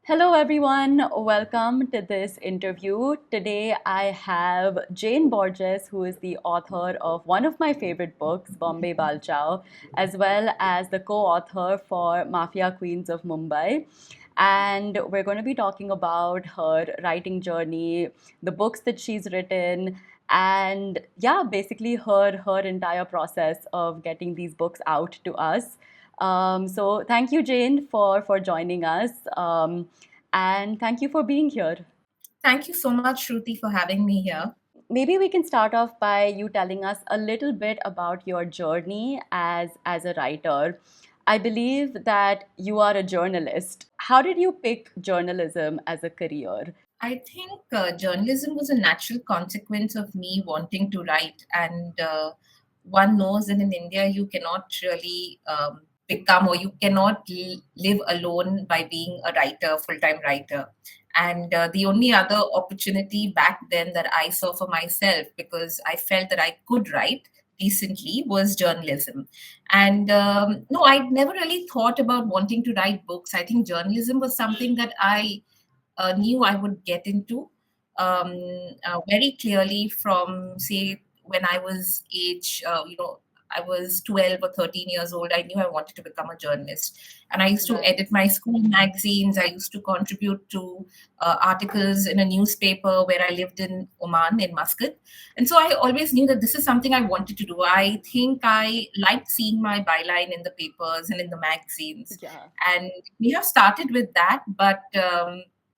Hello, everyone. Welcome to this interview. Today, I have Jane Borges, who is the author of one of my favorite books, Bombay Balchao, as well as the co author for Mafia Queens of Mumbai. And we're going to be talking about her writing journey, the books that she's written, and yeah, basically her entire process of getting these books out to us. So thank you, Jane, for joining us, and thank you for being here. Thank you so much, Shruti, for having me here. Maybe we can start off by you telling us a little bit about your journey as a writer. I believe that you are a journalist. How did you pick journalism as a career? I think journalism was a natural consequence of me wanting to write. And one knows that in India, you cannot really become or you cannot live alone by being a writer, full time writer. And the only other opportunity back then that I saw for myself, because I felt that I could write decently, was journalism. And no, I'd never really thought about wanting to write books. I think journalism was something that I knew I would get into um, very clearly from, say, when I was I was 12 or 13 years old. I knew I wanted to become a journalist. And I used to Right. edit my school magazines. I used to contribute to articles in a newspaper where I lived in Oman, in Muscat. And so I always knew that this is something I wanted to do. I think I liked seeing my byline in the papers and in the magazines. Yeah. And we have started with that, but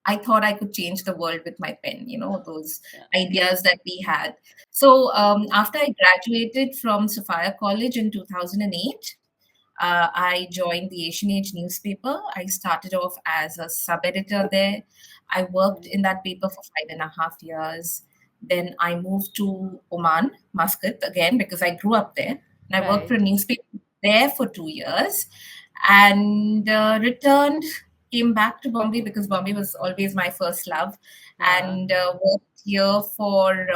I thought I could change the world with my pen, those Yeah. ideas that we had. So after I graduated from Sophia College in 2008, I joined the Asian Age newspaper. I started off as a sub editor there. I worked in that paper for 5.5 years. Then I moved to Oman, Muscat, again, because I grew up there. And I worked for a Right. newspaper there for 2 years and returned, came back to Bombay because Bombay was always my first love, Yeah. and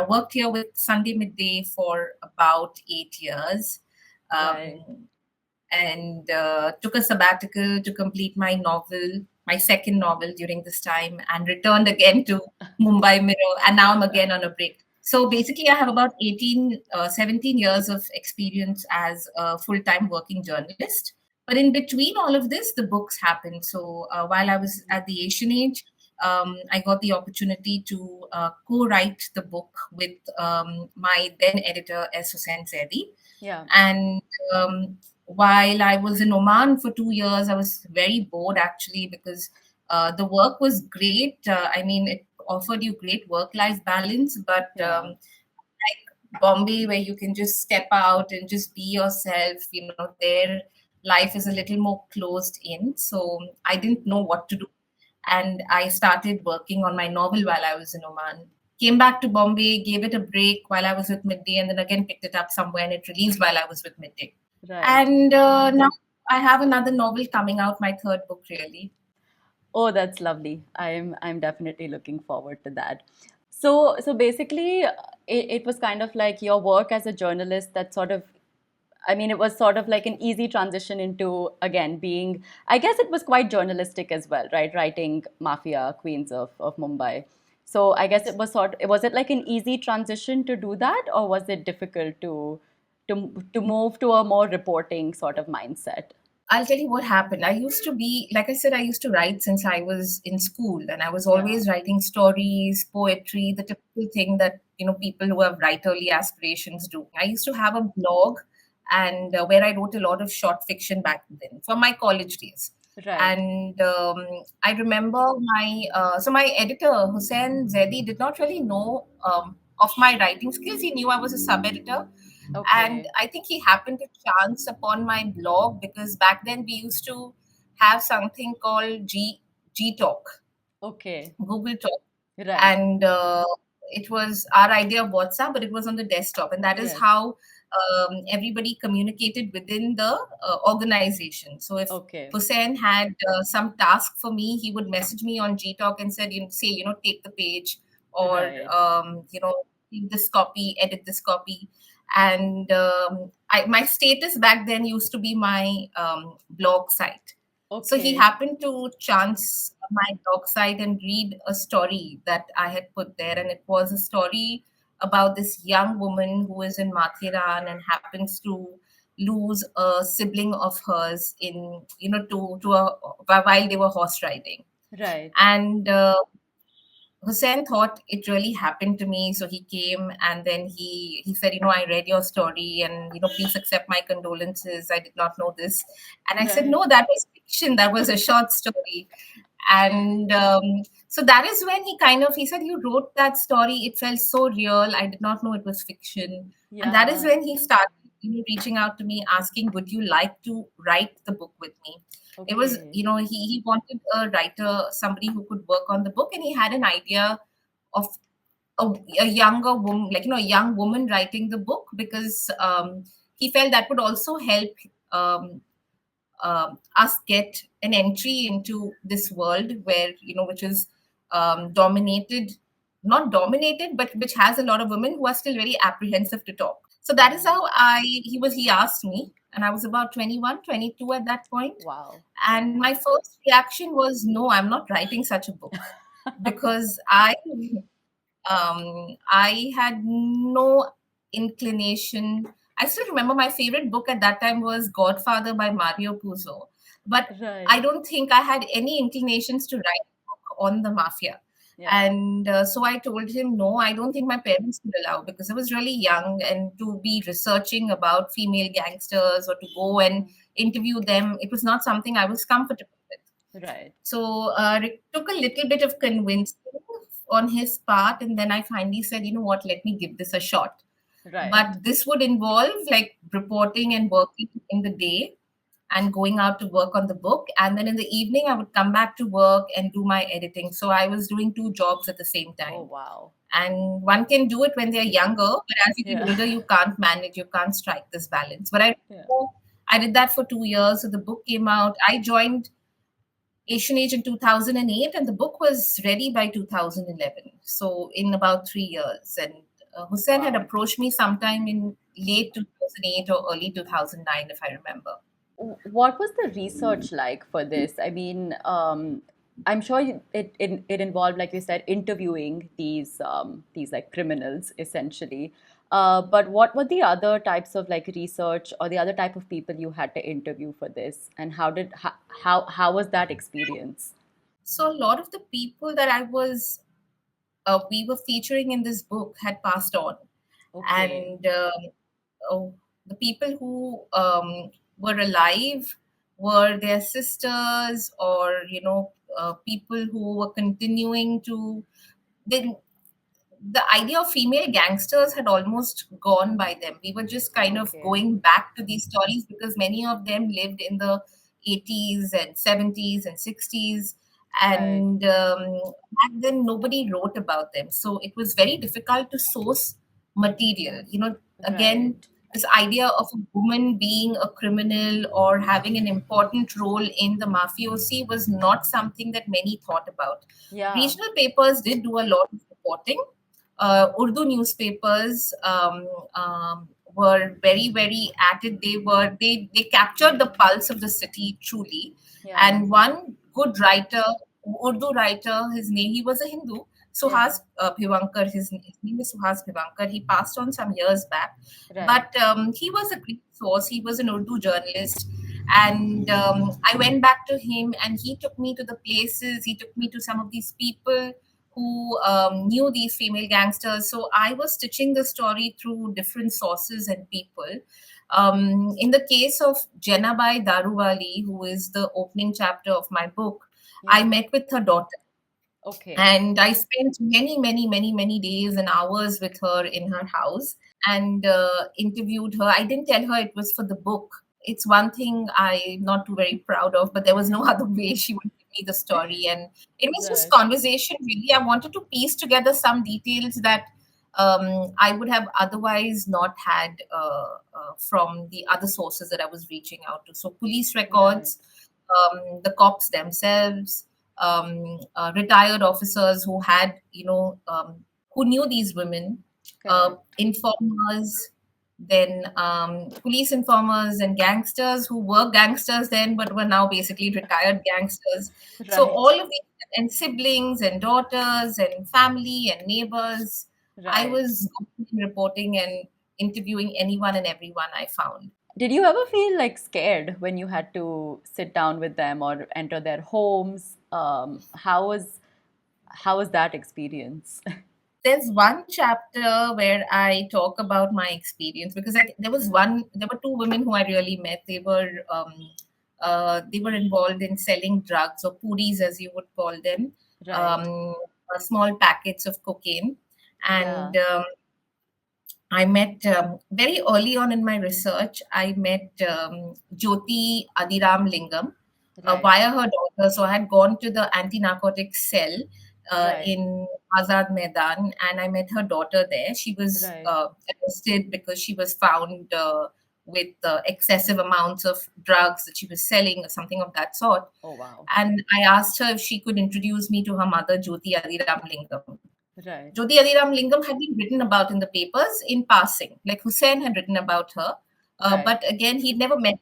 worked here with Sunday Midday for about 8 years. Right. Um, and took a sabbatical to complete my novel, my second novel during this time, and returned again to Mumbai Mirror. And now I'm again on a break. So basically, I have about 17 years of experience as a full time working journalist. But in between all of this, the books happened. So while I was at the Asian Age, I got the opportunity to co write the book with my then editor, S. Hussain Zaidi. Yeah. And um, while I was in Oman for 2 years, I was very bored actually because the work was great. I mean, it offered you great work life balance, but Yeah. like Bombay, where you can just step out and just be yourself, their life is a little more closed in. So I didn't know what to do. And I started working on my novel while I was in Oman. Came back to Bombay, gave it a break while I was with Midday, and then again picked it up somewhere and it released while I was with Midday. Right. And now I have another novel coming out, my third book, really. Oh, that's lovely. I'm definitely looking forward to that. So basically, it was kind of like your work as a journalist that sort of, I mean, it was sort of like an easy transition into, again, being, I guess it was quite journalistic as well, right? Writing Mafia Queens of Mumbai. So I guess it was was it like an easy transition to do that, or was it difficult to move to a more reporting sort of mindset? I'll tell you what happened. I used to be, like I said, I used to write since I was in school, and I was Yeah. always writing stories, poetry, the typical thing that people who have writerly aspirations do. I used to have a blog, and where I wrote a lot of short fiction back then from my college days. Right. And I remember my editor Hussain Zaidi did not really know of my writing skills. He knew I was a sub editor, and Okay. I think he happened to chance upon my blog because back then we used to have something called G Talk, Okay. Google Talk, Right. and it was our idea of WhatsApp, but it was on the desktop, and that is Yes. how everybody communicated within the organization. So if Okay. Hussein had some task for me, he would message me on G Talk and said, say, take the page, or Right. leave this copy, edit this copy. And my status back then used to be my blog site. So he Okay. happened to chance my blog site and read a story that I had put there, and it was a story about this young woman who is in Mathiran and happens to lose a sibling of hers in, to a while they were horse riding. Right. And Hussein thought it really happened to me, so he came and then he said, I read your story, and please accept my condolences. I did not know this, and I said, Right. no, that was fiction. That was a short story, and so that is when he said, you wrote that story. It felt so real. I did not know it was fiction, and that is Yeah. when he started, reaching out to me, asking, would you like to write the book with me? It was, Okay. he wanted a writer, somebody who could work on the book, and he had an idea of a younger woman, like, a young woman writing the book, because he felt that would also help um, us get an entry into this world where, which is dominated, not dominated, but which has a lot of women who are still very apprehensive to talk. So that is Right. how he asked me, and I was about 21, 22 at that point. Wow. And my first reaction was, no, I'm not writing such a book, because I had no inclination. I still remember my favorite book at that time was Godfather by Mario Puzo, but I Right. don't think I had any inclinations to write a book on the mafia. Yeah. And so I told him, no, I don't think my parents would allow, because I was really young, and to be researching about female gangsters or to go and Mm. interview them, it was not something I was comfortable with. Right. So it took a little bit of convincing on his part, and then I finally said, you know what, let me give this a shot. Right. But this would involve like reporting and working in the day and going out to work on the book. And then in the evening, I would come back to work and do my editing. So I was doing two jobs at the same Oh, time. wow. And one can do it when they're younger, but as you get Yeah. older, you can't manage, you can't strike this balance. But Yeah. I did that for 2 years. So the book came out. I joined Asian Age in 2008, and the book was ready by 2011. So, in about 3 years. And Hussein had Wow. approached me sometime in late 2008 or early 2009, if I remember. What was the research like for this? I mean, I'm sure it involved, like you said, interviewing these like criminals essentially. But what were the other types of like research or the other type of people you had to interview for this, and how was that experience? So, a lot of the people that we were featuring in this book had passed on. Okay, And the people who were alive were their sisters, or people who were continuing to. They, the idea of female gangsters had almost gone by them. We were just kind of okay, going back to these stories because many of them lived in the 80s and 70s and 60s. right, And back then, nobody wrote about them. So it was very difficult to source material. Again, right, this idea of a woman being a criminal or having an important role in the mafiosi was not something that many thought about. yeah, Regional papers did do a lot of reporting. Urdu newspapers were very, very at it. They captured the pulse of the city truly. yeah, And one good writer, Urdu writer, his name, he was a Hindu, yeah, Suhas Bhivankar. His name is Suhas Bhivankar. He passed on some years back, right, but he was a great source. He was an Urdu journalist, and I went back to him, and he took me to the places. He took me to some of these people who knew these female gangsters. So I was stitching the story through different sources and people. In the case of Jenabai Daruwali, who is the opening chapter of my book, I yeah, met with her daughter. okay, And I spent many, many, many, many days and hours with her in her house and interviewed her. I didn't tell her it was for the book. It's one thing I'm not too very proud of, but there was no other way she would give me the story. And it was just right, conversation, really. I wanted to piece together some details that I would have otherwise not had from the other sources that I was reaching out to. So, police right, records, the cops themselves, retired officers who had, who knew these women, correct, informers, then police informers and gangsters who were gangsters then but were now basically retired gangsters. So all right, of these and siblings and daughters and family and neighbors. I Right. was going, reporting and interviewing anyone and everyone I found. Did you ever feel like scared when you had to sit down with them or enter their homes? How was that experience? There's one chapter where I talk about my experience because there were two women who I really met. They were involved in selling drugs or puris as you would call them, Right. um, small packets of cocaine, Yeah. and I met very early on in my research. I met Jyoti Adiram Lingam Right. via her daughter. So I had gone to the anti-narcotic cell Right. in Azad Maidan, and I met her daughter there. She was Right. arrested because she was found with excessive amounts of drugs that she was selling, or something of that sort. Oh wow. And I asked her if she could introduce me to her mother, Jyoti Adiram Lingam. Right. Jyoti Adiram Lingam had been written about in the papers in passing, like Hussein had written about her. Right. But again, he'd never met.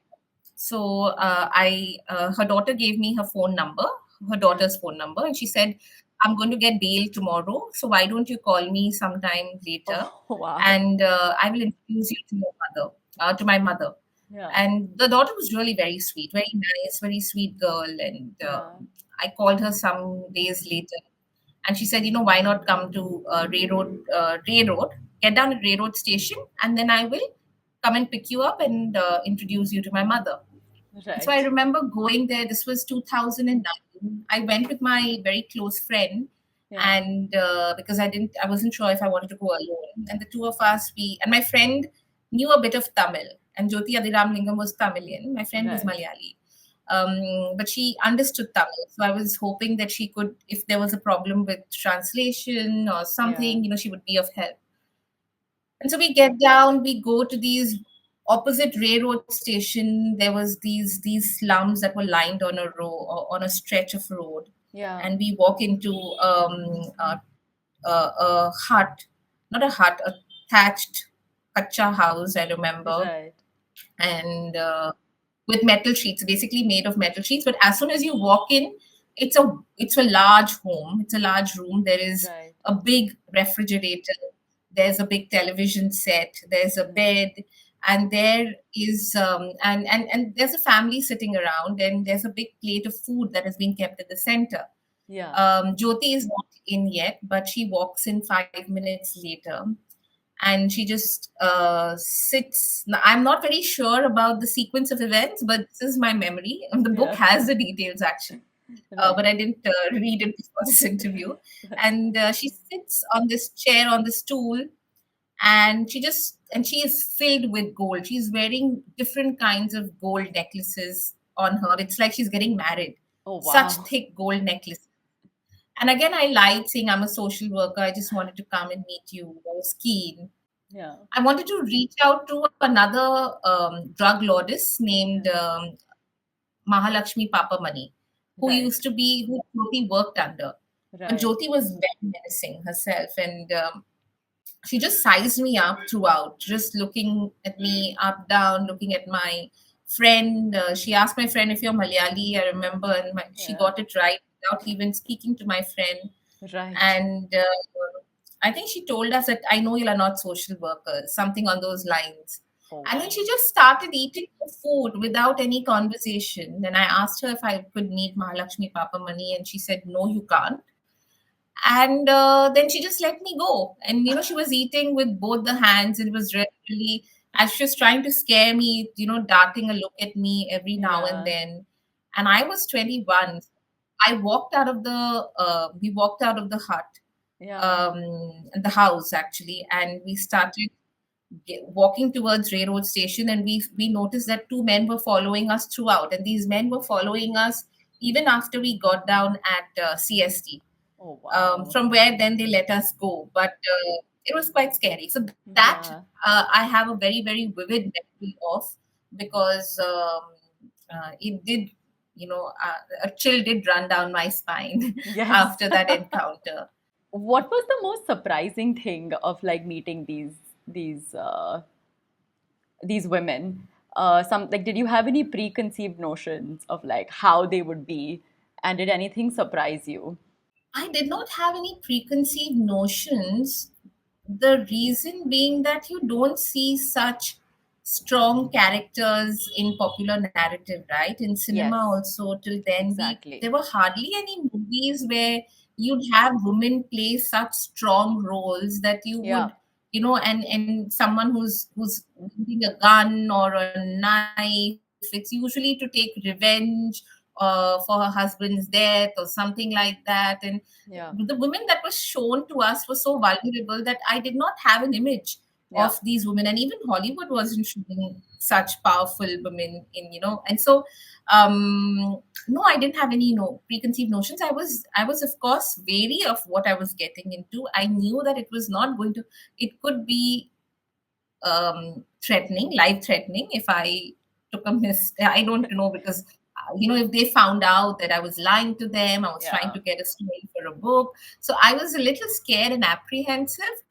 So her daughter gave me her Yeah. daughter's phone number, and she said, "I'm going to get bail tomorrow. So why don't you call me sometime later, Oh wow. and I will introduce you to to my mother." Yeah. And the daughter was really very sweet, very nice, very sweet girl. And Yeah. I called her some days later, and she said, "Why not come to Ray Road, get down at Ray Road station, and then I will come and pick you up and introduce you to my mother." So I Right. remember going there. This was 2009. I went with my very close friend, Yeah. and because I wasn't sure if I wanted to go alone. And the two of us, and my friend knew a bit of Tamil, and Jyoti Adiram Lingam was Tamilian. My friend was Right. Malayali, but she understood Tamil. So I was hoping that she could, if there was a problem with translation or Yeah. something, she would be of help. And so we get down, we go to these opposite railroad station. There was these slums that were lined on a row or on a stretch of road, Yeah. and we walk into a hut, not a hut, a thatched kacha house. I remember, Right. and with metal sheets, basically made of metal sheets. But as soon as you walk in, it's a large home. It's a large room. There is Right. a big refrigerator. There's a big television set. There's a Yeah. bed, and there is and there's a family sitting around, and there's a big plate of food that has been kept at the center. Yeah. Jyoti is not in yet, but she walks in 5 minutes later, and she just sits. Now, I'm not very sure about the sequence of events, but this is my memory. The book Yeah. has the details actually, Right. but I didn't read it before this interview. And she sits on this chair on the stool, and she is filled with gold. She's wearing different kinds of gold necklaces on her. It's like she's getting married. Oh Such wow. thick gold necklaces. And again, I lied, saying I'm a social worker. I just wanted to come and meet you. I was keen. Yeah. I wanted to reach out to another drug lordess named Yeah. Mahalakshmi Papa Money, Right. who Jyoti worked under. But Right. Jyoti was very menacing herself, and she just sized me up throughout, just looking at me up, down, looking at my friend. She asked my friend if you're Malayali, I remember, and she Yeah. got it right without even speaking to my friend. Right. And I think she told us that I know you are not social workers, something on those lines. Oh And then wow. she just started eating the food without any conversation. Then I asked her if I could meet Mahalakshmi Papa Mani, and she said, "No, you can't." And then she just let me go. And she was eating with both the hands. It was really, as she was trying to scare me, darting a look at me every now and Yeah. then. And I was 21. We walked out of the hut, Yeah. the house actually, and we started walking towards railroad station, and we noticed that two men were following us throughout, and these men were following us even after we got down at CST, Oh wow. from where then they let us go. But it was quite scary. So that Yeah. I have a very, very vivid memory of, because it did, a chill did run down my spine Yes. after that encounter. What was the most surprising thing of like meeting these these women? Some like, did you have any preconceived notions of like how they would be? And did anything surprise you? I did not have any preconceived notions. The reason being that you don't see such strong characters in popular narrative, right? In cinema Yes, also, till then we exactly. there were hardly any movies where you'd have women play such strong roles that you Yeah, would, and someone who's wielding a gun or a knife. It's usually to take revenge for her husband's death or something like that. And yeah, the women that was shown to us were so vulnerable that I did not have an image yeah. of these women, and even Hollywood wasn't showing such powerful women and so no, I didn't have any preconceived notions. I was of course wary of what I was getting into. I knew that it was not going to, it could be threatening, life threatening, if I took a miss. I don't know, because if they found out that I was lying to them, I was trying Yeah, to get a story for a book. So I was a little scared and apprehensive.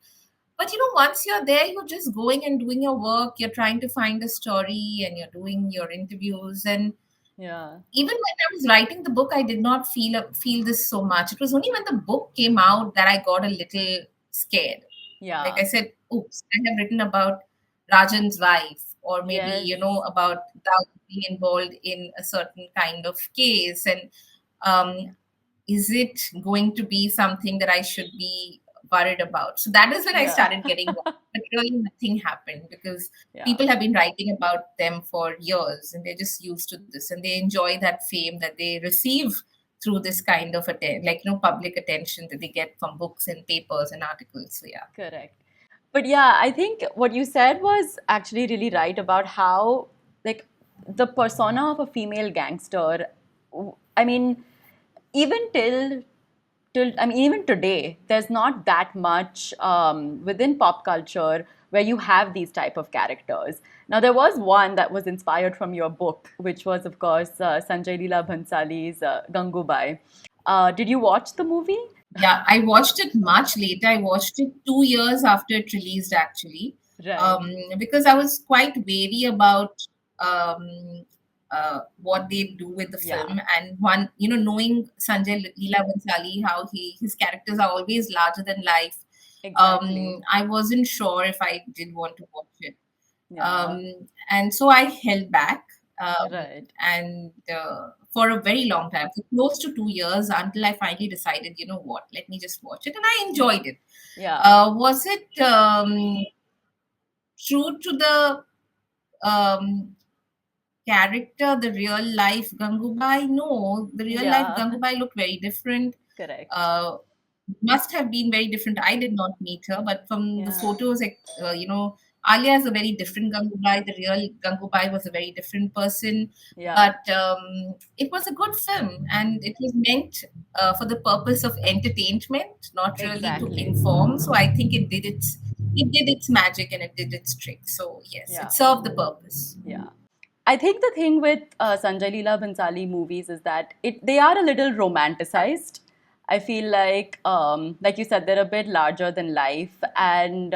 But once you're there, you're just going and doing your work. You're trying to find a story and you're doing your interviews. And yeah, even when I was writing the book, I did not feel this so much. It was only when the book came out that I got a little scared. Like I yeah. said, oops, I have written about Rajan's wife, or maybe, Yes, about Daud being involved in a certain kind of case. And um, is it going to be something that I should be worried about? So that is when I yeah, started getting worried. But really nothing happened, because yeah. people have been writing about them for years and they're just used to this and they enjoy that fame that they receive through this kind of public attention that they get from books and papers and articles. So yeah. Correct. But yeah, I think what you said was actually really right about how, like, the persona of a female gangster, I mean, even I mean, even today, there's not that much within pop culture where you have these type of characters. Now, there was one that was inspired from your book, which was, of course, Sanjay Leela Bhansali's Gangubai. Did you watch the movie? Yeah, I watched it much later. I watched it 2 years after it released, actually, Right. because I was quite wary about um, what they do with the Yeah, film. And one, knowing Sanjay Leela Bhansali, how his characters are always larger than life. exactly. I wasn't sure if I did want to watch it, Yeah, and so I held back. right. And for a very long time, for close to 2 years, until I finally decided, you know what, let me just watch it, and I enjoyed it. Yeah, Was it true to the um, character, the real life Gangubai? No, the real life yeah, Gangubai looked very different. correct. Uh, must have been very different. I did not meet her, but from the Yeah, photos, Alia is a very different Gangubai. The real Gangubai was a very different person. yeah, But it was a good film, and it was meant for the purpose of entertainment, not really to exactly. inform. So I think it did its magic and it did its trick. So yes, it Yeah, served the purpose. yeah. I think the thing with Sanjay Leela Bhansali movies is that they are a little romanticized. I feel like you said, they're a bit larger than life, and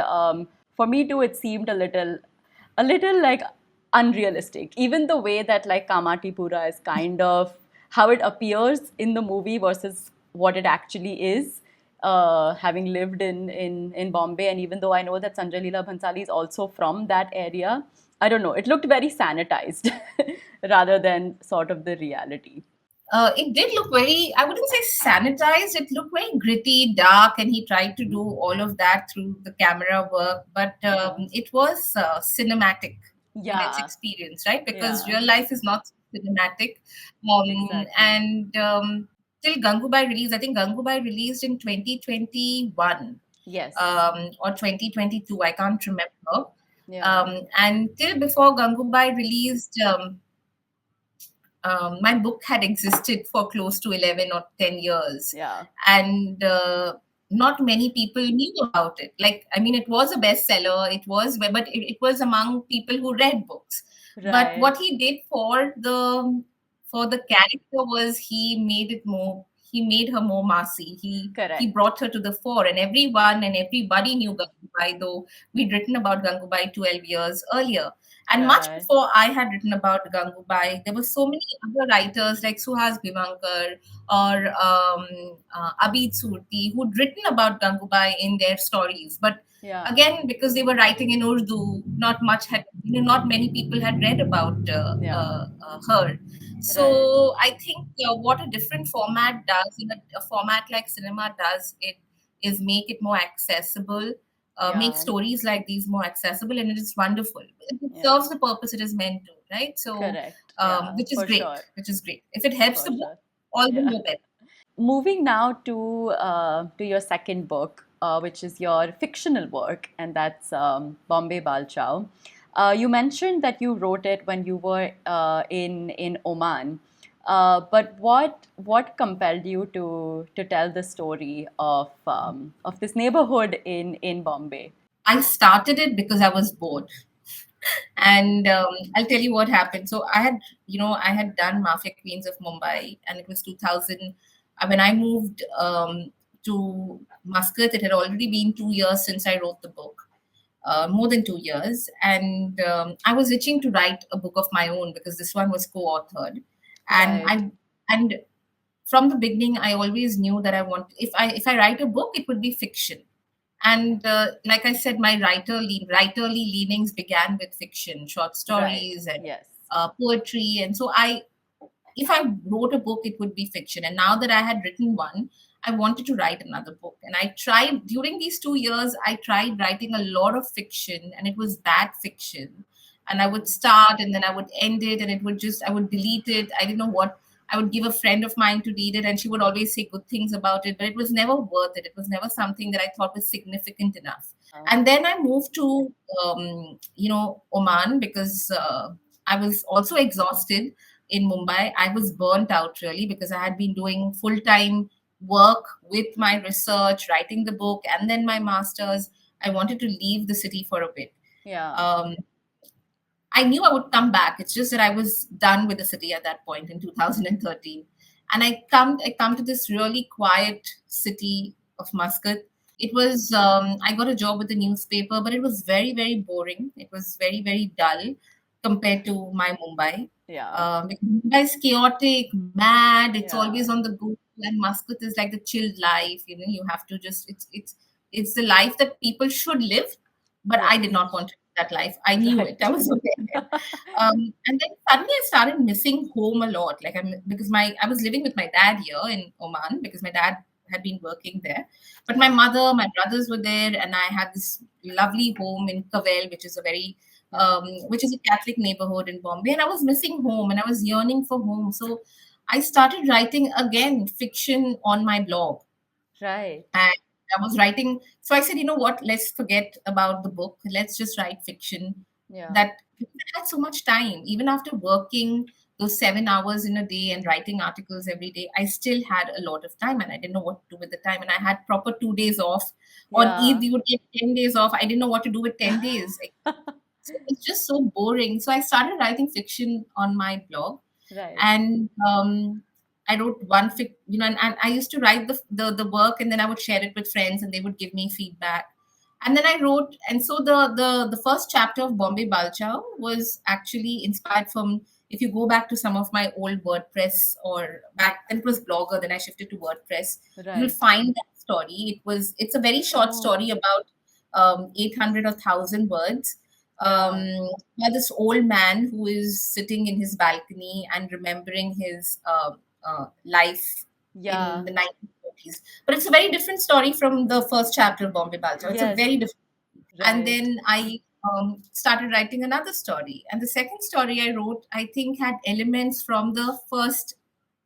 for me too, it seemed a little like unrealistic. Even the way that like Kamatipura is kind of how it appears in the movie versus what it actually is. Having lived in Bombay, and even though I know that Sanjay Leela Bhansali is also from that area, I don't know. It looked very sanitized rather than sort of the reality. It did look very, I wouldn't say sanitized, it looked very gritty, dark, and he tried to do all of that through the camera work. But Yeah. it was cinematic in its Yeah. experience, right? Because Yeah. real life is not cinematic. Exactly. And till Gangubai released, I think Gangubai released in 2021 Yes. or 2022, I can't remember. Yeah. And till before Gangubai released, my book had existed for close to 11 or 10 years. Yeah. And not many people knew about it. Like, I mean, it was a bestseller, but it was among people who read books. But Right. what he did for the character was he made it more he made her more massy. He Correct. brought her to the fore, and everyone and everybody knew Gangubai, though we'd written about Gangubai 12 years earlier. And much Right. before I had written about Gangubai, there were so many other writers like Suhas Bhivankar or Abid Surti who'd written about Gangubai in their stories. But Yeah. again, because they were writing in Urdu, not many people had read about Yeah. her. Right. So I think what a different format does, a format like cinema does, it is make it more accessible, make Yeah. stories like these more accessible, and it is wonderful. It Yeah. serves the purpose it is meant to, right? So, Correct. Yeah. which is For great, sure. which is great. If it helps For the book, sure. all the Yeah. more better. Moving now to your second book, which is your fictional work, and that's Bombay Balchao. You mentioned that you wrote it when you were in Oman, but what compelled you to tell the story of this neighborhood in Bombay? I started it because I was bored. And I'll tell you what happened. So I had done Mafia Queens of Mumbai, and it was 2000. When I moved to Muscat, it had already been 2 years since I wrote the book, more than 2 years. And I was itching to write a book of my own because this one was co-authored. And Right. and from the beginning, I always knew that I want if I write a book, it would be fiction. And like I said, my writerly leanings began with fiction, short Right. stories, and Yes. poetry. And so if I wrote a book, it would be fiction. And now that I had written one, I wanted to write another book. And I tried during these 2 years, I tried writing a lot of fiction, and it was bad fiction. And I would start and then I would end it, and I would delete it. I didn't know what. I would give a friend of mine to read it, and she would always say good things about it, but it was never worth it. It was never something that I thought was significant enough. And then I moved to, Oman because I was also exhausted in Mumbai. I was burnt out really because I had been doing full time work with my research, writing the book, and then my master's. I wanted to leave the city for a bit. Yeah. Um, I knew I would come back. It's just that I was done with the city at that point in 2013. And I come to this really quiet city of Muscat. It was I got a job with the newspaper, but it was very, very boring. It was very, very dull compared to my Mumbai. Yeah. Because Mumbai is chaotic, mad. It's Yeah. always on the go, and Muscat is like the chilled life. You have to just it's the life that people should live, but I Yes. did not want that life. I knew it. I Right. was aware. And then suddenly I started missing home a lot. Like because I was living with my dad here in Oman because my dad had been working there. But my Yeah. mother, my brothers were there, and I had this lovely home in Cavel, Yeah. which is a Catholic neighborhood in Bombay. And I was missing home, and I was yearning for home. So I started writing again fiction on my blog, Right. and I was writing. So I said, you know what? Let's forget about the book. Let's just write fiction. Yeah. That I had so much time, even after working those 7 hours in a day and writing articles every day. I still had a lot of time, and I didn't know what to do with the time. And I had proper 2 days off. On Eid, Yeah. we would get 10 days off. I didn't know what to do with 10 days. So it's just so boring. So I started writing fiction on my blog, Right. and I wrote and I used to write the work, and then I would share it with friends, and they would give me feedback. And then I wrote, and so the first chapter of Bombay Balchao was actually inspired from. If you go back to some of my old WordPress, or back then it was Blogger, then I shifted to WordPress, you'll Right. find that story. It's a very short story Oh. about 800 or 1000 words, Yeah. by this old man who is sitting in his balcony and remembering his life in Yeah. the 1940s. But it's a very different story from the first chapter of Bombay Balcho. It's a Yes. very different. And Right. then I started writing another story. And the second story I wrote, I think, had elements from the first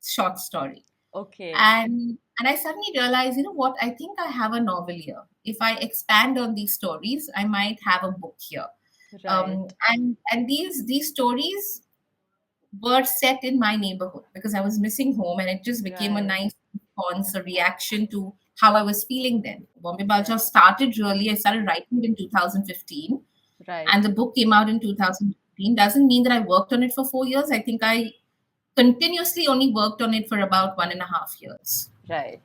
short story. Okay. And I suddenly realized, you know what? I think I have a novel here. If I expand on these stories, I might have a book here. Right. And these stories were set in my neighborhood because I was missing home, and it just became a Right. nice response, a reaction to how I was feeling then. Bombay Balcho Yeah. started really, I started writing it in 2015, and Right. the book came out in 2015. Doesn't mean that I worked on it for 4 years. I think I continuously only worked on it for about 1.5 years. Right.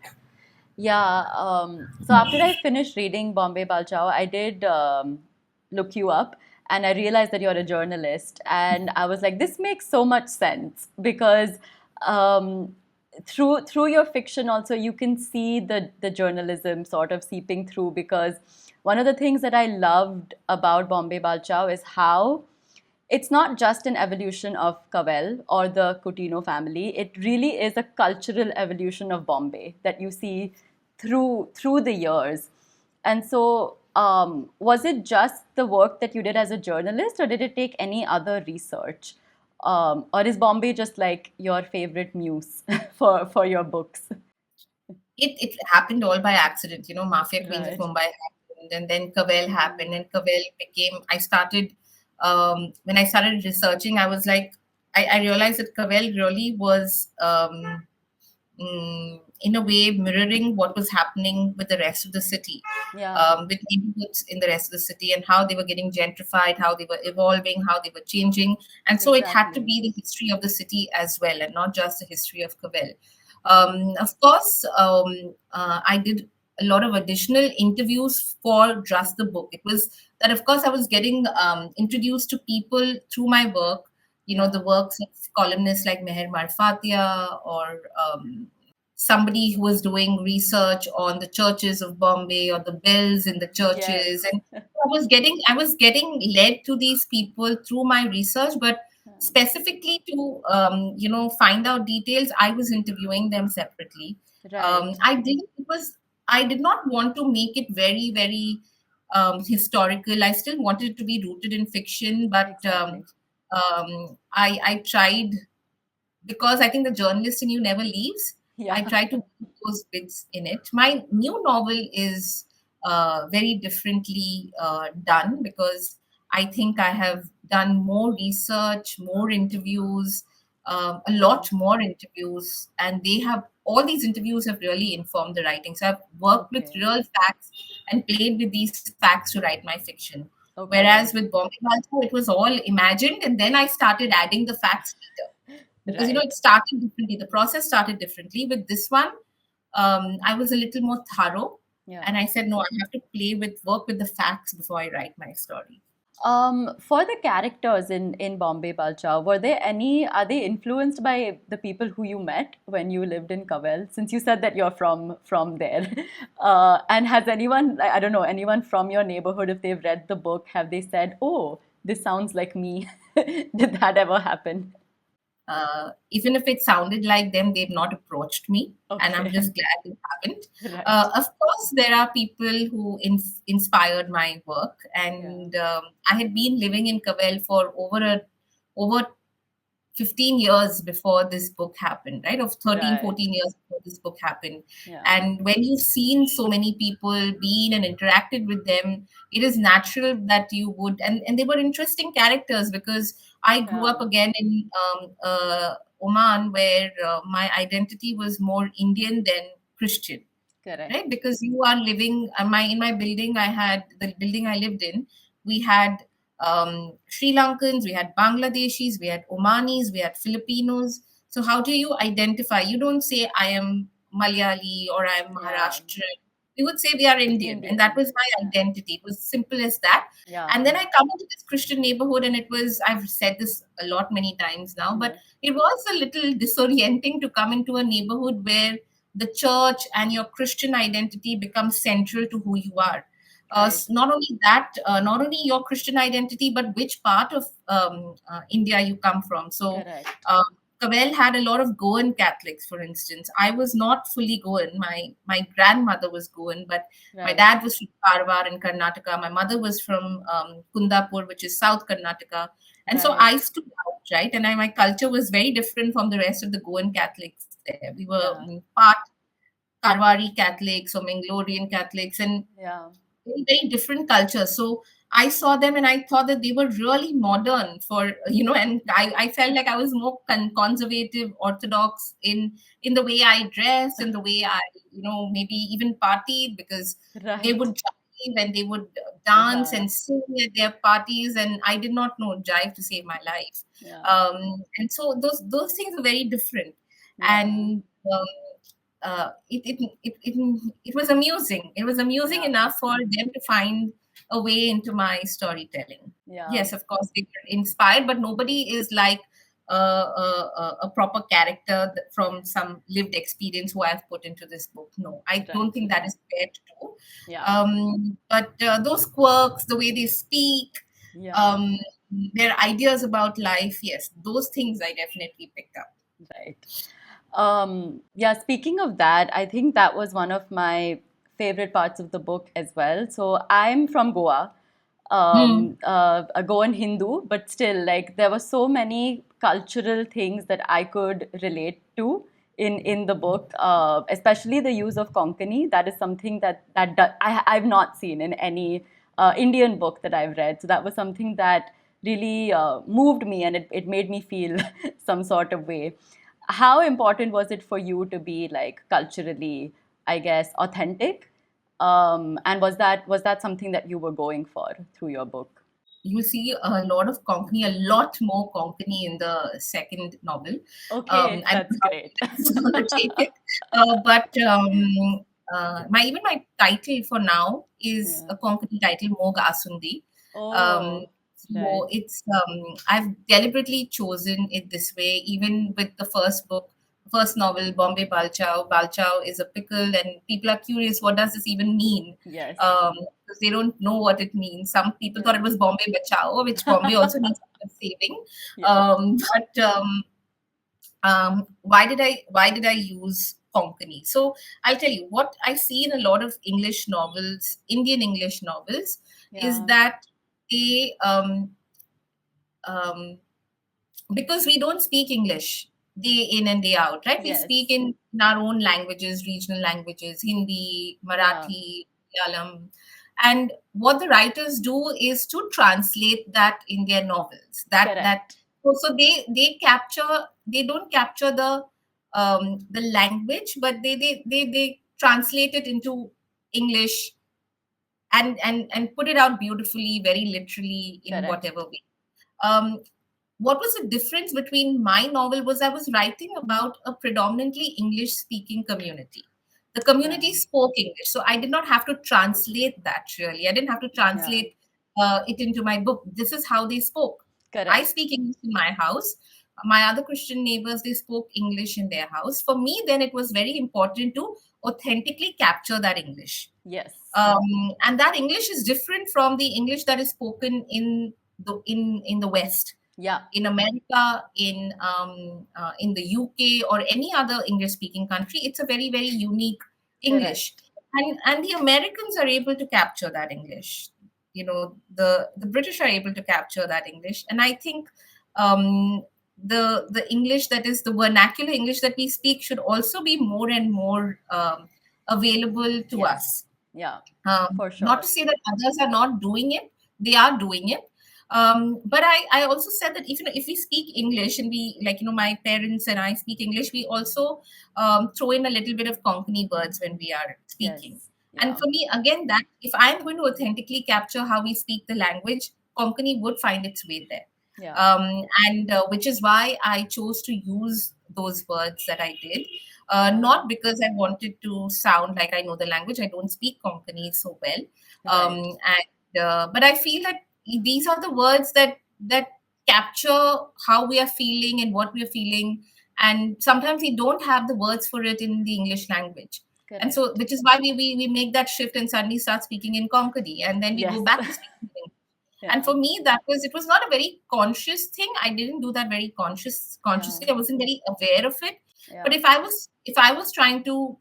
Yeah. So after I finished reading Bombay Balchao, I did look you up, and I realized that you're a journalist. And I was like, this makes so much sense because um, through your fiction also you can see the journalism sort of seeping through. Because one of the things that I loved about Bombay Balchao is how it's not just an evolution of Cavel or the Coutinho family. It really is a cultural evolution of Bombay that you see through the years. And so, was it just the work that you did as a journalist, or did it take any other research? Or is Bombay just like your favorite muse for your books? It happened all by accident. Mafia Queens of Right. Mumbai happened, and then Cavel happened, Mm, and Cavel became. I started when I started researching. I was like, I realized that Cavel really was. In a way mirroring what was happening with the rest of the city, yeah, with neighborhoods in the rest of the city and how they were getting gentrified, how they were evolving, how they were changing. And so it had to exactly. be the history of the city as well, and not just the history of Cavell. Right. Of course, I did a lot of additional interviews for just the book. It was that, of course, I was getting introduced to people through my work, Yeah. the works of columnists like Meher Marfatia or somebody who was doing research on the churches of Bombay or the bells in the churches. Yes. And I was getting led to these people through my research, but specifically to find out details, I was interviewing them separately. Right. I did not want to make it very, very historical. I still wanted it to be rooted in fiction, but Exactly. I tried, because I think the journalist in you never leaves. I Yeah. try to put those bits in it. My new novel is very differently done, because I think I have done more research, more interviews, a Mm. lot more interviews, and they have all these interviews have really informed the writing. So I've worked with Okay. real facts and played with these facts to write my fiction. Whereas Okay. with Bombay Balcho, it was all imagined, and then I started adding the facts later, because Right. it started differently, the process started differently. With this one, I was a little more thorough, Yeah. and I said, no, I have to work with the facts before I write my story. For the characters in Bombay Balcha, are they influenced by the people who you met when you lived in Cavel? Since you said that you're from there, and has anyone, I don't know, anyone from your neighborhood, if they've read the book, have they said, "Oh, this sounds like me"? Did that ever happen? Even if it sounded like them, they've not approached me, and I'm Okay, just glad they haven't. right. Of course, there are people who inspired my work, Yeah. and I had been living in Cavel for over 15 years before this book happened, right? Of 13, Right. 14 years before this book happened. Yeah. And when you've seen so many people, been and interacted with them, it is natural that you would. And they were interesting characters, because I grew up Yeah. again in Oman, where my identity was more Indian than Christian, Correct. right? Because you are living, in my building, I had the building I lived in, we had Sri Lankans, we had Bangladeshis, we had Omanis, we had Filipinos. So how do you identify? You don't say I am Malayali or I am Yeah. Maharashtrian. We would say we are Indian, and that Indian. was my Yeah. identity. It was simple as that. And Yeah. then I come into this Christian neighborhood, and it was, I've said this a lot many times now, but Yes. it was a little disorienting to come into a neighborhood where the church and your Christian identity becomes central to who you are. Right. Not only that, not only your Christian identity, but which part of India you come from. So, Correct. Cavell had a lot of Goan Catholics, for instance. I was not fully Goan. My grandmother was Goan, but my Right. dad was from Karwar in Karnataka. My mother was from Kundapur, which is South Karnataka. And so Right. I stood out, right? And my culture was very different from the rest of the Goan Catholics there. We were Yeah. part Karwari Catholics or Mangalorian Catholics, and Yeah. very, very different cultures. So I saw them, and I thought that they were really modern for, and I felt like I was more conservative, orthodox in the way I dressed and the way I, maybe even partied, because they Right. would jive and they would dance Yeah. and sing at their parties, and I did not know jive to save my life. Yeah. And so those things are very different. Yeah. And um, it was amusing. It was amusing Yeah. enough for them to find a way into my storytelling. Yeah. Yes, of course they were inspired, but nobody is like a proper character from some lived experience who I've put into this book. No, I don't Right. think that is fair to do. Yeah. But those quirks, the way they speak, Yeah. um, their ideas about life, yes, those things I definitely picked up. Right. Yeah, speaking of that, I think that was one of my favorite parts of the book as well. So I'm from Goa, Hmm. a Goan Hindu, but still, like, there were so many cultural things that I could relate to in the book, especially the use of Konkani. That is something I've not seen in any Indian book that I've read. So that was something that really moved me, and it made me feel some sort of way. How important was it for you to be like culturally, I guess, authentic? And was that something that you were going for through your book? You see a lot of Konkani, a lot more Konkani in the second novel. Okay, I don't that's know how great. this is going to take it, but my even my title for now is Yeah. a Konkani title, Mog Asundi. Um, Oh, so right. it's I've deliberately chosen it this way, even with the first book, first novel, Bombay Balchao. Balchao is a pickle, and people are curious, what does this even mean? Yes. Because they don't know what it means. Some people thought it Yeah. was Bombay Bachao, which Bombay also needs saving. Yeah. But why did I use Konkani? So I'll tell you what I see in a lot of English novels, Indian English novels, is Yeah. that they um, because we don't speak English day in and day out, right? We speak Yes. in our own languages, regional languages, Hindi, Yeah. Marathi, Malayalam. And what the writers do is to translate that in their novels. That Correct. so they don't capture the language, but they translate it into English and put it out beautifully, very literally in Correct. whatever way. Um, what was the difference between my novel was I was writing about a predominantly English speaking community. The Yeah. community spoke English, so I did not have to translate that really. I didn't have to Yeah. translate it into my book. This is how they spoke. I Correct. speak English in my house. My other Christian neighbors, they spoke English in their house. For me, then it was very important to authentically capture that English. Yes. And that English is different from the English that is spoken in the West, Yeah. in America, in the UK, or any other English-speaking country. It's a very very unique English, Correct. and the Americans are able to capture that English. The British are able to capture that English, and I think the English that is the vernacular English that we speak should also be more and more available to Yes. us. Yeah. For Not sure. to say that others are not doing it, they are doing it. But I also said that if we speak English and we, like, my parents and I speak English, we also throw in a little bit of Konkani words when we are speaking. Yes. And Yeah. for me, again, that if I'm going to authentically capture how we speak the language, Konkani would find its way there. Yeah. And which is why I chose to use those words that I did. Yeah. Not because I wanted to sound like I know the language. I don't speak Konkani so well. Right. But I feel that these are the words that capture how we are feeling and what we are feeling. And sometimes we don't have the words for it in the English language. And so, Correct. which is why we make that shift and suddenly start speaking in Konkani. And then we go Yes. back to speaking in English. And Yeah. for me, it was not a very conscious thing. I didn't do that very Yeah. consciously. I wasn't very aware of it. But Yeah. if I was trying to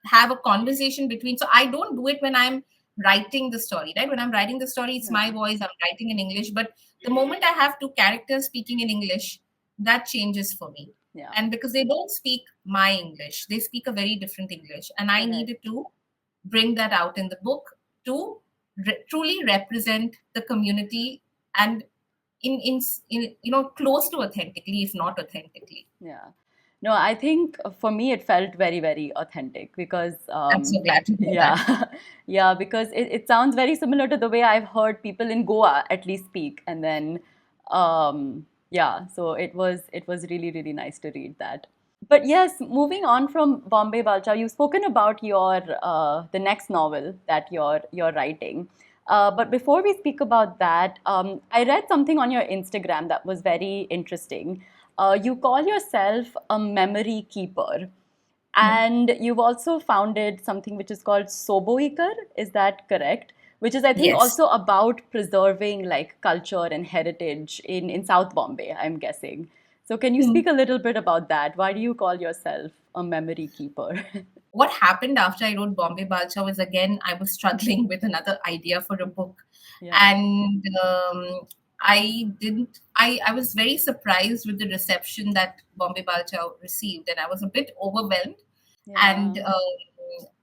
have a conversation between, so I don't do it when I'm writing the story, right? When I'm writing the story, it's my Yeah. voice, I'm writing in English. But the moment I have two characters speaking in English, that changes for me. Yeah. And because they don't speak my English, they speak a very different English. And I needed Correct. to bring that out in the book to truly represent the community, and in close to authentically, if not authentically. Yeah. No, I think for me it felt very, very authentic because, I'm so glad to hear that. yeah, yeah, because it sounds very similar to the way I've heard people in Goa at least speak. And then, yeah, so it was really, really nice to read that. But yes, moving on from Bombay Balchao, you've spoken about your the next novel that you're writing. But before we speak about that, I read something on your Instagram that was very interesting. You call yourself a memory keeper, and you've also founded something which is called Soboikar. Is that correct? Which is, I think, Yes. also about preserving like culture and heritage in South Bombay, I'm guessing. So can you Hmm. speak a little bit about that? Why do you call yourself a memory keeper? What happened after I wrote Bombay Balcho was, again, I was struggling with another idea for a book. Yeah, And I was very surprised with the reception that Bombay Balcho received. And I was a bit overwhelmed. And yeah,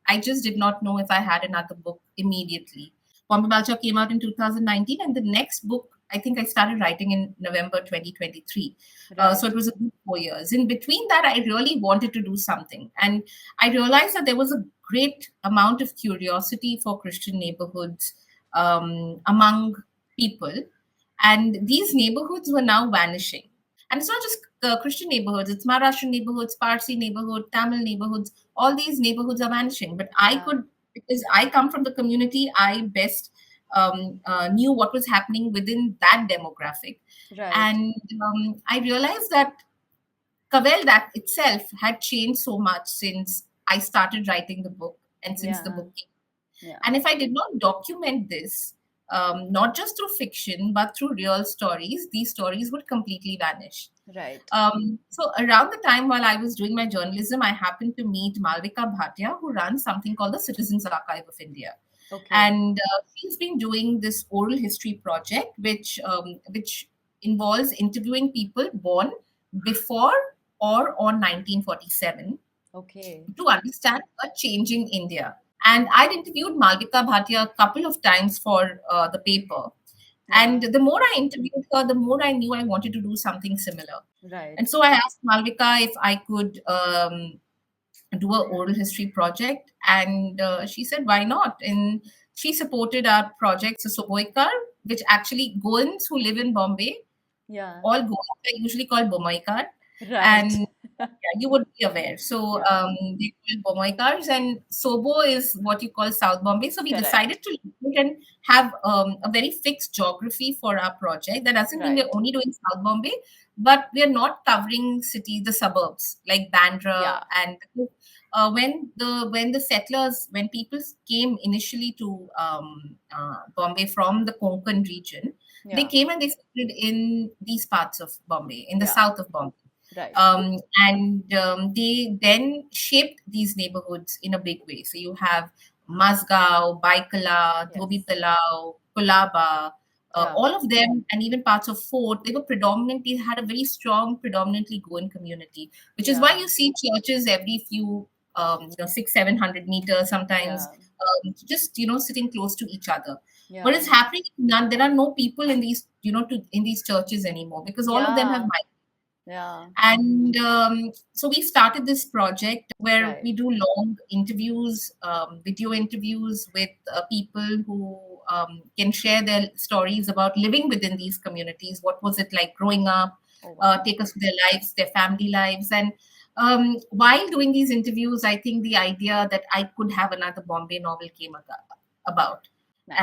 I just did not know if I had another book immediately. Bombay Balcho came out in 2019, and the next book I think I started writing in November 2023. So right. it was a good 4 years. In between that, I really wanted to do something, and I realized that there was a great amount of curiosity for Christian neighborhoods among people, and these neighborhoods were now vanishing. And it's not just Christian neighborhoods, it's Maharashtrian neighborhoods, Parsi neighborhood, Tamil neighborhoods. All these neighborhoods are vanishing. But I Yeah, could, because I come from the community, I best knew what was happening within that demographic. right. And I realized that Cavel, that itself, had changed so much since I started writing the book and since the Yeah, book came. yeah, And if I did not document this, not just through fiction, but through real stories, these stories would completely vanish. right. So around the time while I was doing my journalism, I happened to meet Malvika Bhatia, who runs something called the Citizens Archive of India. Okay, And she's been doing this oral history project, which involves interviewing people born before or on 1947 okay. to understand a changing India. And I'd interviewed Malvika Bhatia a couple of times for the paper. And Yeah, the more I interviewed her, the more I knew I wanted to do something similar. right. And so I asked Malvika if I could do a oral history project, and she said, "Why not?" And she supported our project, so Soboikar, which actually Goans who live in Bombay, Yeah, all Goans are usually called Bomoikar, right. and yeah, you would be aware. So Yeah, they call Bomoikars, and Sobo is what you call South Bombay. So we decided correct. to look and have a very fixed geography for our project. That doesn't mean we're Right. only doing South Bombay, but we are not covering cities, the suburbs like Bandra. Yeah, And when the settlers, when people came initially to Bombay from the Konkan region, they yeah, came and they settled in these parts of Bombay, in the yeah, south of Bombay. right. And they then shaped these neighborhoods in a big way. So you have Mazgao, Baikala, Dhobi Yes. Talao, Kulaba, Yeah, all of them, and even parts of Fort, they were predominantly, had a very strong, predominantly Goan community, which is why yeah, you see churches every few, 600-700 meters sometimes, yeah, just, sitting close to each other. What is yeah, happening? None, there are no people in these, in these churches anymore because all of them have yeah, migrated. yeah, And so we started this project where right. we do long interviews, video interviews with people who can share their stories about living within these communities. What was it like growing up? Oh, wow. Take us through their lives, their family lives. And while doing these interviews, I think the idea that I could have another Bombay novel came about. Nice.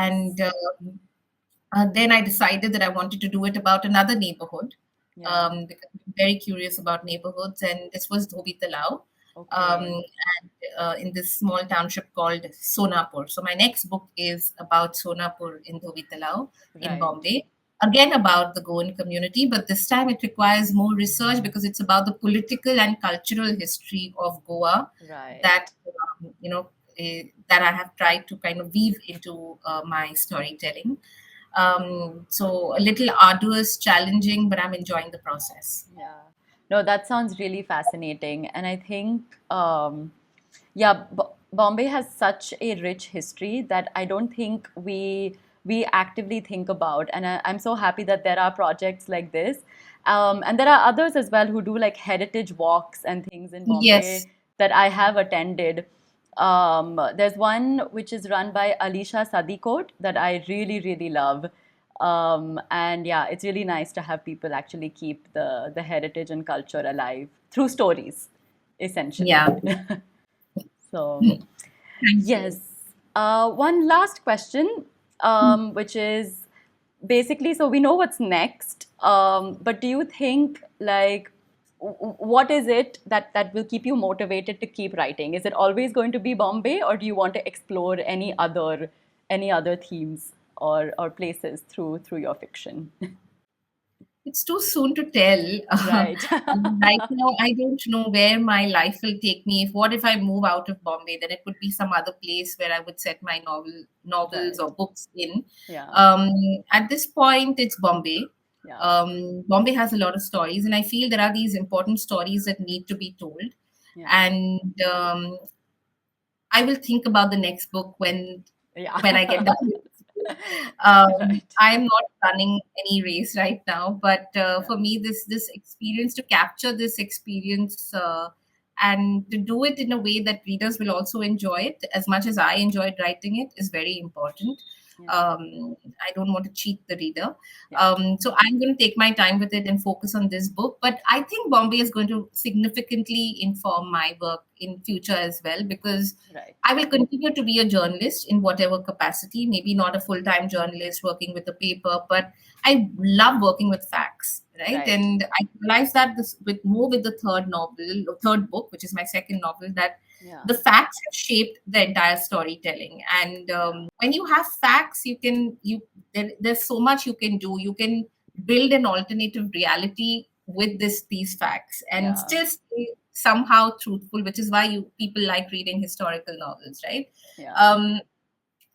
And then I decided that I wanted to do it about another neighborhood, Yeah, because I'm very curious about neighborhoods, and this was Dhobi Talao, okay, and in this small township called Sonapur. So my next book is about Sonapur in Dhobi Talao in right, Bombay. Again about the Goan community, but this time it requires more research because it's about the political and cultural history of Goa that right. that I have tried to kind of weave into my storytelling. So a little arduous, challenging, but I'm enjoying the process. Yeah. No, that sounds really fascinating. And I think, yeah, Bombay has such a rich history that I don't think we actively think about. And I'm so happy that there are projects like this. And there are others as well who do like heritage walks and things in Yes. Bombay that I have attended. There's one which is run by Alisha Sadikot that I really, really love. And yeah, it's really nice to have people actually keep the heritage and culture alive through stories. Yeah. essentially. So, Thank you. yes. One last question, which is basically, so we know what's next, but do you think, like, what is it that will keep you motivated to keep writing? Is it always going to be Bombay, or do you want to explore any other themes or places through your fiction? It's too soon to tell. Right. Right now, I don't know where my life will take me. What if I move out of Bombay? Then it would be some other place where I would set my novels Right. or books in. Yeah. At this point, it's Bombay. Yeah. Bombay has a lot of stories, and I feel there are these important stories that need to be told. Yeah. And I will think about the next book Yeah. when I get done with this book. Right. I am not running any race right now, but Yeah. for me, this experience, to capture this experience and to do it in a way that readers will also enjoy it as much as I enjoyed writing it is very important. Yeah. I don't want to cheat the reader. Yeah. So I'm going to take my time with it and focus on this book. But I think Bombay is going to significantly inform my work in future as well, because Right. I will continue to be a journalist in whatever capacity, maybe not a full time journalist working with a paper, but I love working with facts, right? Right. And I realized that this with more with the third book, which is my second novel, that Yeah. the facts have shaped the entire storytelling. And Yeah. when you have facts, there's so much you can do. You can build an alternative reality with these facts and Yeah. still stay somehow truthful, which is why you people like reading historical novels, right? Yeah. um,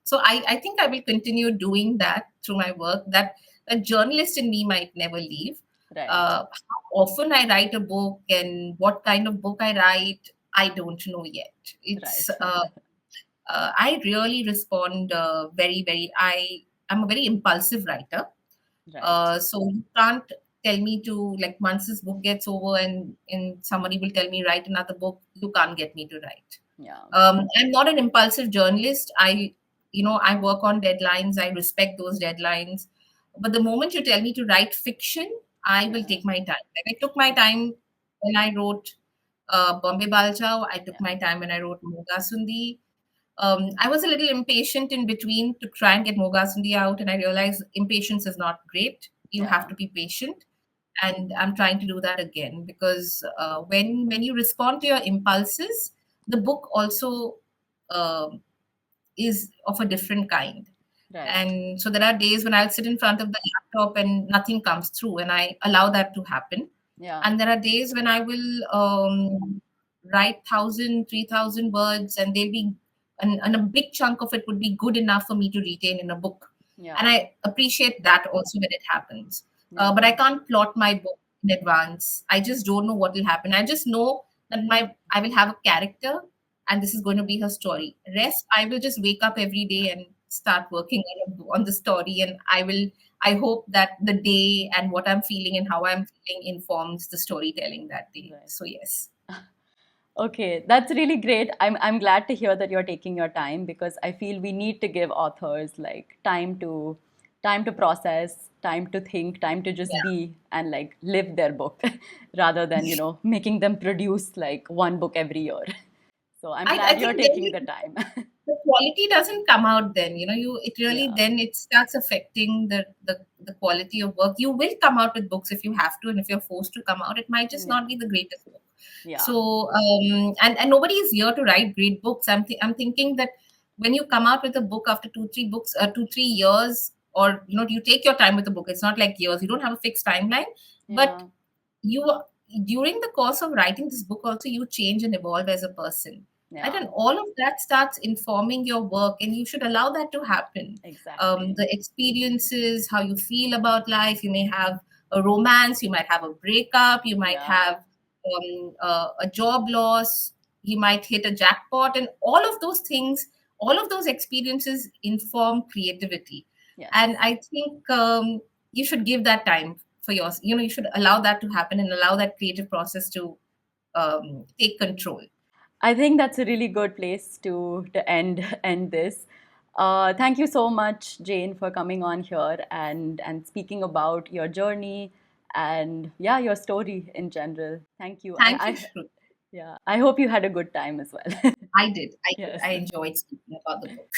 so I think I will continue doing that through my work. That a journalist in me might never leave. Right. How often I write a book and what kind of book I write, I don't know yet. It's Right. I really respond I'm a very impulsive writer. Right. So you can't tell me to, like, once this book gets over and somebody will tell me write another book, you can't get me to write. Yeah. I'm not an impulsive journalist. I work on deadlines. I respect those deadlines. But the moment you tell me to write fiction, I will Yeah. take my time. Like I took my time when I wrote Bombay Balchao. I took Yeah. my time when I wrote Moga Sundi. I was a little impatient in between to try and get Moga Sundi out, and I realized impatience is not great. You have Yeah. to be patient, and I'm trying to do that again, because when you respond to your impulses, the book also um is of a different kind. Right. And so there are days when I'll sit in front of the laptop and nothing comes through, and I allow that to happen. Yeah. And there are days when I will write 1,000, 3,000 words, and and a big chunk of it would be good enough for me to retain in a book. And Yeah. I appreciate that also when it happens. But Yeah. I can't plot my book in advance. I just don't know what will happen. I just know that my I will have a character, and this is going to be her story. Rest, I will just wake up every day and start working on the story, and I hope that the day and what I'm feeling and how I'm feeling informs the storytelling that day. Right. So yes. Okay, that's really great. I'm glad to hear that you're taking your time, because I feel we need to give authors like time to process, time to think, time to just Yeah. be and like live their book rather than, making them produce like one book every year. So I'm I glad you're think then taking the time. the quality doesn't come out then. It really Yeah. then it starts affecting the quality of work. You will come out with books if you have to, and if you're forced to come out, it might just not Yeah. be the greatest book. Yeah. So and nobody is here to write great books. I'm thinking that when you come out with a book after 2 3 books 2 3 years, or you take your time with the book. It's not like years. You don't have a fixed timeline, but Yeah. you during the course of writing this book also you change and evolve as a person, right? Yeah. And all of that starts informing your work, and you should allow that to happen. Exactly. The experiences, how you feel about life. You may have a romance, you might have a breakup, you might Yeah. have a job loss, you might hit a jackpot, and all of those things, all of those experiences inform creativity. And Yes. I think you should give that time for yours. You should allow that to happen and allow that creative process to take control. I think that's a really good place to end this. Thank you so much, Jane, for coming on here and speaking about your journey and yeah, your story in general. Thank you. Thank you, Shruti. Yeah. I hope you had a good time as well. I did. I did. Yes. I enjoyed speaking about the book.